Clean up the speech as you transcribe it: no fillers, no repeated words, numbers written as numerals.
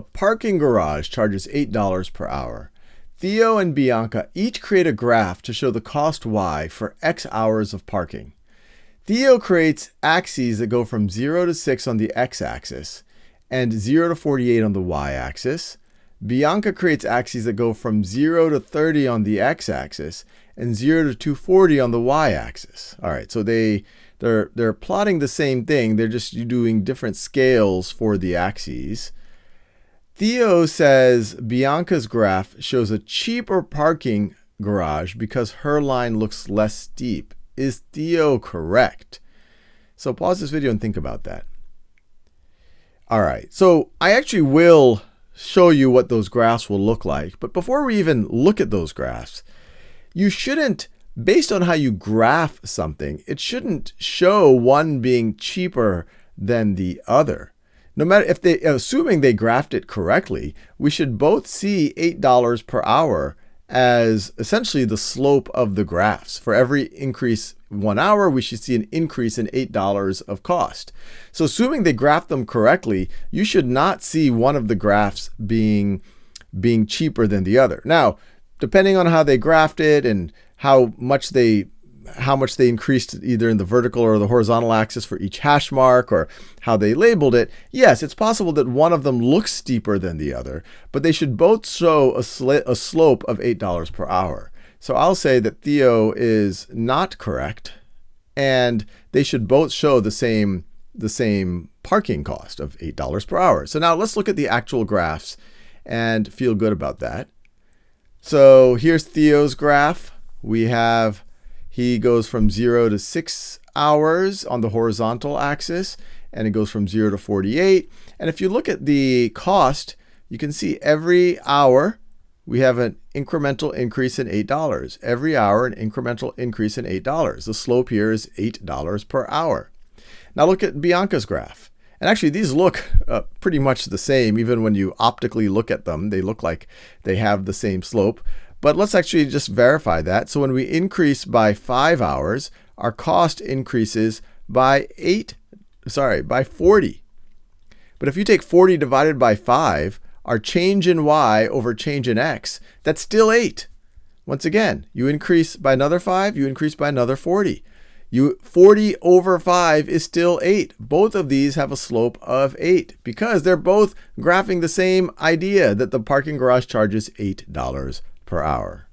A parking garage charges $8 per hour. Theo and Bianca each create a graph to show the cost Y for X hours of parking. Theo creates axes that go from 0 to 6 on the x-axis and 0 to 48 on the y-axis. Bianca creates axes that go from 0 to 30 on the x-axis and 0 to 240 on the y-axis. All right, so they're plotting the same thing. They're just doing different scales for the axes. Theo says Bianca's graph shows a cheaper parking garage because her line looks less steep. Is Theo correct? So pause this video and think about that. All right, so I actually will show you what those graphs will look like. But before we even look at those graphs, you shouldn't, based on how you graph something, it shouldn't show one being cheaper than the other. No matter if assuming they graphed it correctly, we should both see $8 per hour as essentially the slope of the graphs. For every increase 1 hour, we should see an increase in $8 of cost. So assuming they graphed them correctly, you should not see one of the graphs being cheaper than the other. Now, depending on how they graphed it and how much they increased either in the vertical or the horizontal axis for each hash mark, or how they labeled it, yes, it's possible that one of them looks steeper than the other, but they should both show a slope of $8 per hour. So I'll say that Theo is not correct, and they should both show the same parking cost of $8 per hour. So now let's look at the actual graphs and feel good about that. So here's Theo's graph. He goes from 0 to 6 hours on the horizontal axis, and it goes from 0 to 48. And if you look at the cost, you can see every hour we have an incremental increase in $8. Every hour, an incremental increase in $8. The slope here is $8 per hour. Now look at Bianca's graph. And actually, these look pretty much the same. Even when you optically look at them, they look like they have the same slope. But let's actually just verify that. So when we increase by 5 hours, our cost increases by 40. But if you take 40 divided by 5, our change in y over change in x, that's still 8. Once again, you increase by another 5, you increase by another 40. 40 over 5 is still 8. Both of these have a slope of 8 because they're both graphing the same idea that the parking garage charges $8 per hour.